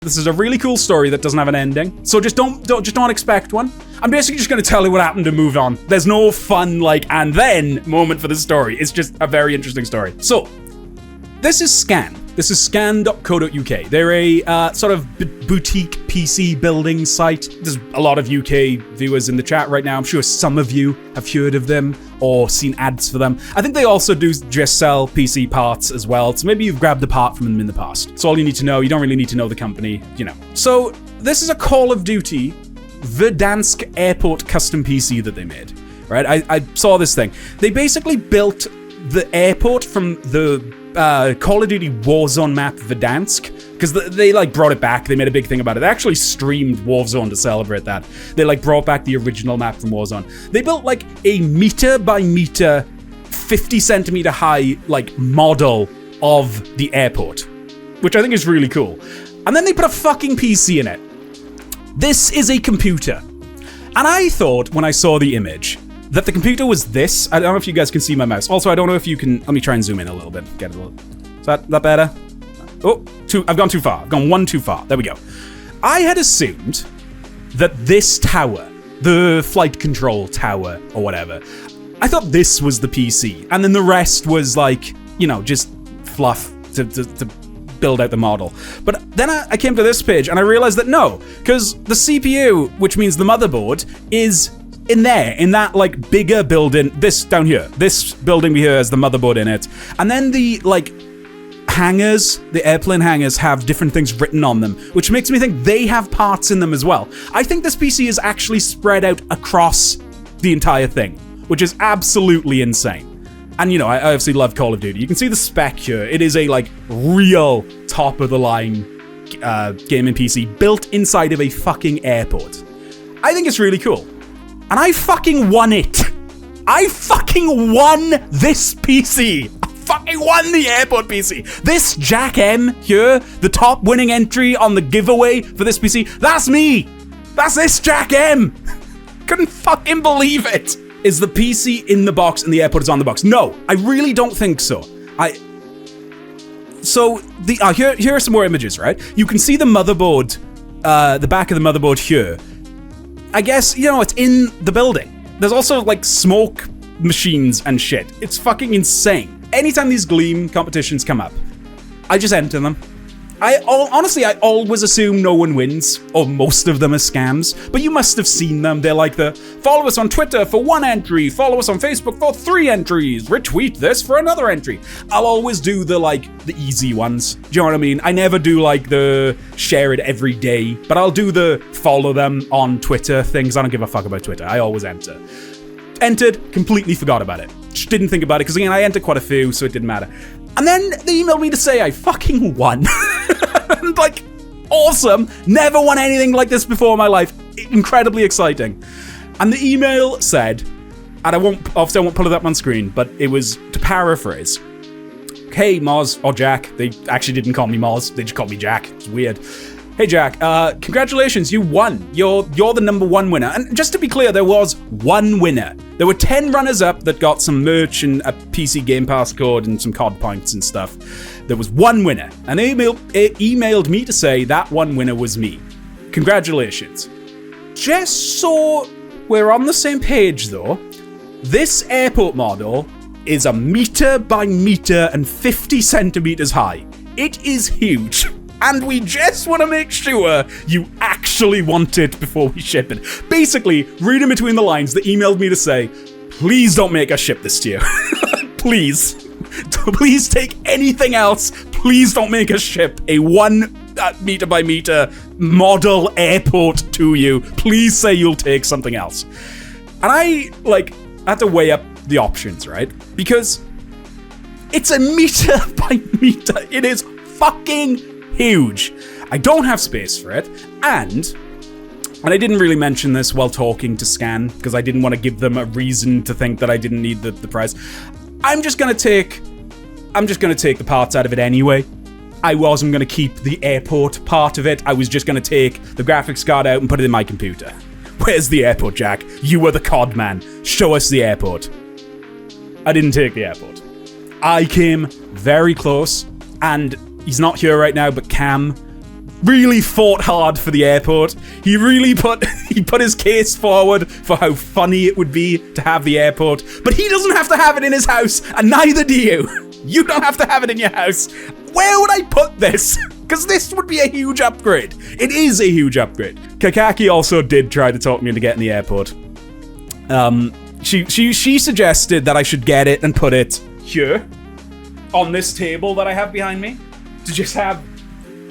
This is a really cool story that doesn't have an ending, so just don't expect one. I'm basically just going to tell you what happened and move on. There's no fun, like, and then moment for the story. It's just a very interesting story. So, this is Scan. This is scan.co.uk. They're a sort of boutique PC building site. There's a lot of UK viewers in the chat right now. I'm sure some of you have heard of them or seen ads for them. I think they also do just sell PC parts as well, so maybe you've grabbed a part from them in the past. That's all you need to know. You don't really need to know the company, you know. So this is a Call of Duty Verdansk airport custom PC that they made, right? I saw this thing. They basically built the airport from the Call of Duty Warzone map Verdansk, because they like brought it back. They made a big thing about it. They actually streamed Warzone to celebrate that. They like brought back the original map from Warzone. They built like a meter by meter, 50 centimeter high like model of the airport, which I think is really cool. And then they put a fucking PC in it. This is a computer. And I thought when I saw the image that the computer was this. I don't know if you guys can see my mouse. Also, I don't know if you can. Let me try and zoom in a little bit. Get it a little. Is that better? Oh, I've gone too far. I've gone one too far. There we go. I had assumed that this tower, the flight control tower or whatever, I thought this was the PC, and then the rest was like, you know, just fluff to build out the model. But then I came to this page and I realized that no, because the CPU, which means the motherboard, is in there, in that like bigger building, this down here, this building here has the motherboard in it. And then the like hangars, the airplane hangars have different things written on them, which makes me think they have parts in them as well. I think this PC is actually spread out across the entire thing, which is absolutely insane. And you know, I obviously love Call of Duty. You can see the spec here. It is a like real top of the line gaming PC built inside of a fucking airport. I think it's really cool. And I fucking won it. I fucking won this PC. I fucking won the airport PC. This Jack M here, the top winning entry on the giveaway for this PC, that's me. That's this Jack M. Couldn't fucking believe it. Is the PC in the box and the airport is on the box? No, I really don't think so. Here are some more images, right? You can see the motherboard, the back of the motherboard here. I guess, you know, it's in the building. There's also, like, smoke machines and shit. It's fucking insane. Anytime these Gleam competitions come up, I just enter them. Honestly, I always assume no one wins, or most of them are scams, but you must have seen them. They're like the, follow us on Twitter for 1 entry, follow us on Facebook for 3 entries, retweet this for another entry. I'll always do the, like, the easy ones. Do you know what I mean? I never do, like, the share it every day, but I'll do the follow them on Twitter things. I don't give a fuck about Twitter. I always enter. Entered, completely forgot about it. Just didn't think about it, because again, I entered quite a few, so it didn't matter. And then they emailed me to say I fucking won. And like, awesome. Never won anything like this before in my life. Incredibly exciting. And the email said, and I won't pull it up on screen, but it was, to paraphrase, hey Moz, or Jack. They actually didn't call me Moz, they just called me Jack. It's weird. Hey Jack, congratulations, you won. You're the #1 winner. And just to be clear, there was 1 winner. There were 10 runners-up that got some merch and a PC Game Pass code and some COD points and stuff. There was 1 winner, and they emailed me to say that 1 winner was me. Congratulations. Just so we're on the same page, though, this airport model is a meter by meter and 50 centimeters high. It is huge. And we just want to make sure you actually want it before we ship it. Basically, reading between the lines, they emailed me to say, please don't make us ship this to you. Please. Please take anything else. Please don't make us ship a 1 meter by meter model airport to you. Please say you'll take something else. And I, like, had to weigh up the options, right? Because it's a meter by meter. It is fucking huge. I don't have space for it, and I didn't really mention this while talking to Scan because I didn't want to give them a reason to think that I didn't need the price. I'm just gonna take the parts out of it anyway. I wasn't gonna keep the airport part of it. I was just gonna take the graphics card out and put it in my computer. Where's the airport, Jack? You were the COD man. Show us the airport. I didn't take the airport. I came very close, and he's not here right now, but Cam really fought hard for the airport. He really put his case forward for how funny it would be to have the airport. But he doesn't have to have it in his house, and neither do you. You don't have to have it in your house. Where would I put this? Because this would be a huge upgrade. It is a huge upgrade. Kakaki also did try to talk me into getting the airport. She suggested that I should get it and put it here on this table that I have behind me, to just have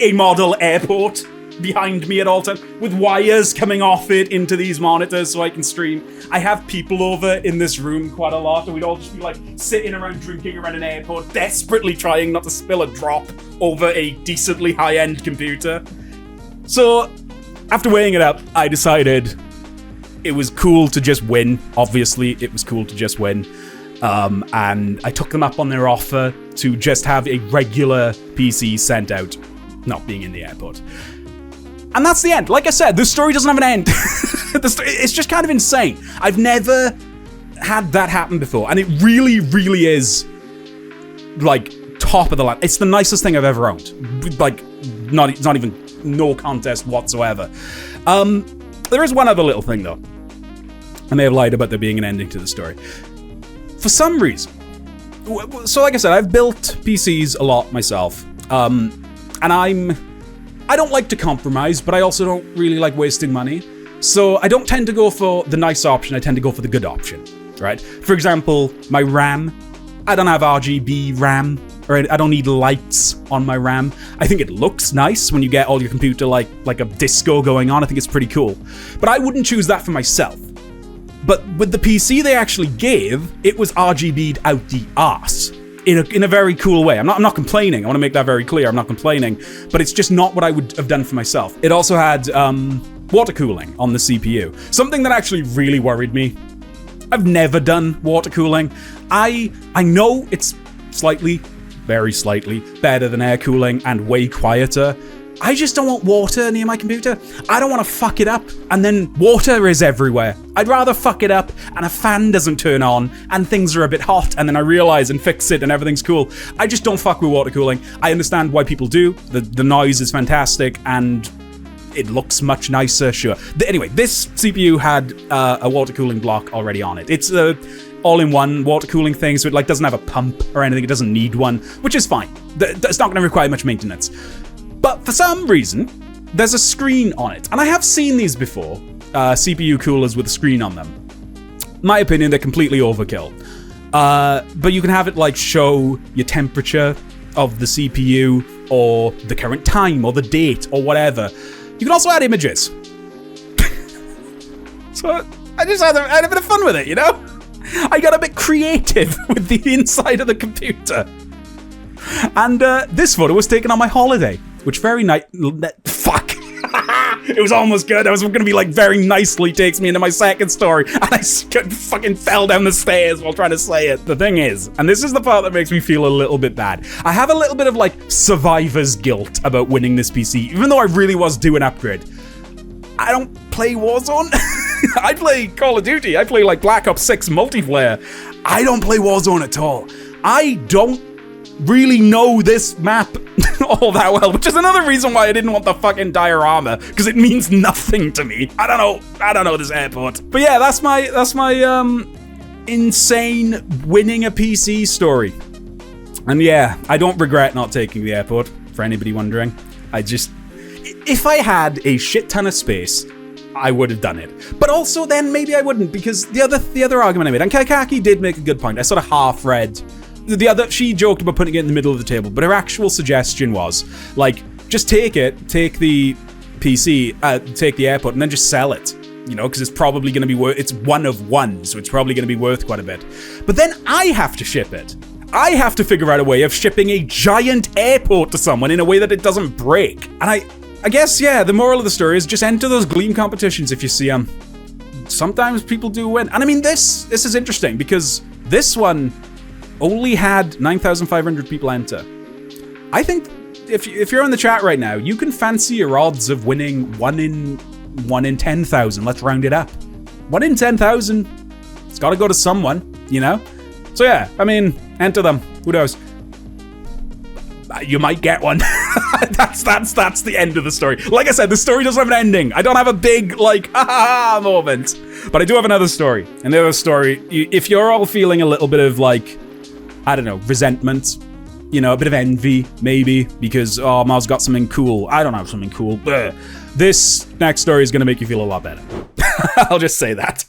a model airport behind me at all times with wires coming off it into these monitors so I can stream. I have people over in this room quite a lot, and we'd all just be like sitting around drinking around an airport, desperately trying not to spill a drop over a decently high-end computer. So after weighing it up, I decided it was cool to just win. Obviously, it was cool to just win. And I took them up on their offer to just have a regular PC sent out, not being in the airport. And that's the end. Like I said, the story doesn't have an end. It's just kind of insane. I've never had that happen before, and it really, really is, like, top of the line. It's the nicest thing I've ever owned. Like, not even no contest whatsoever. There is one other little thing, though. I may have lied about there being an ending to the story. For some reason, so like I said, I've built PCs a lot myself, and I don't like to compromise, but I also don't really like wasting money. So I don't tend to go for the nice option, I tend to go for the good option, right? For example, my RAM, I don't have RGB RAM, or I don't need lights on my RAM. I think it looks nice when you get all your computer like a disco going on. I think it's pretty cool. But I wouldn't choose that for myself. But with the PC they actually gave, it was RGB'd out the arse. In a very cool way. I'm not complaining. I want to make that very clear. I'm not complaining, but it's just not what I would have done for myself. It also had water cooling on the CPU, something that actually really worried me. I've never done water cooling. I know it's slightly, very slightly better than air cooling and way quieter. I just don't want water near my computer. I don't want to fuck it up and then water is everywhere. I'd rather fuck it up and a fan doesn't turn on and things are a bit hot and then I realize and fix it and everything's cool. I just don't fuck with water cooling. I understand why people do. The noise is fantastic and it looks much nicer, sure. Anyway, this CPU had a water cooling block already on it. It's a all-in-one water cooling thing, so it doesn't have a pump or anything. It doesn't need one, which is fine. It's not going to require much maintenance. But for some reason, there's a screen on it. And I have seen these before, CPU coolers with a screen on them. In my opinion, they're completely overkill. But you can have it show your temperature of the CPU or the current time or the date or whatever. You can also add images. So I just had a bit of fun with it, you know? I got a bit creative with the inside of the computer. And this photo was taken on my holiday. Which very fuck. It was almost good. I was going to be very nicely takes me into my second story. And I fucking fell down the stairs while trying to say it. The thing is, and this is the part that makes me feel a little bit bad. I have a little bit of survivor's guilt about winning this PC. Even though I really was due an upgrade. I don't play Warzone. I play Call of Duty. I play Black Ops 6 multiplayer. I don't play Warzone at all. I don't really know this map all that well, which is another reason why I didn't want the fucking diorama, because it means nothing to me. I don't know this airport. But yeah, that's my insane winning a PC story. And yeah, I don't regret not taking the airport, for anybody wondering. If I had a shit ton of space, I would have done it. But also then maybe I wouldn't, because the other argument I made, and Kaikaki did make a good point, I sort of half read. She joked about putting it in the middle of the table, but her actual suggestion was, just take the PC, take the airport, and then just sell it. Because it's probably going to be worth, it's one of one, so it's probably going to be worth quite a bit. But then I have to ship it. I have to figure out a way of shipping a giant airport to someone in a way that it doesn't break. And I guess, yeah, the moral of the story is just enter those Gleam competitions if you see them. Sometimes people do win. And I mean, this is interesting, because this one only had 9,500 people enter. I think if you're in the chat right now, you can fancy your odds of winning 1 in 10,000. Let's round it up. 1 in 10,000. It's got to go to someone, So yeah, I mean, enter them. Who knows? You might get one. That's the end of the story. Like I said, the story doesn't have an ending. I don't have a big, like, ha moment. But I do have another story. And the other story, if you're all feeling a little bit of, like, I don't know, resentment, you know, a bit of envy, maybe, because, oh, Moz got something cool. I don't have something cool. This next story is going to make you feel a lot better. I'll just say that.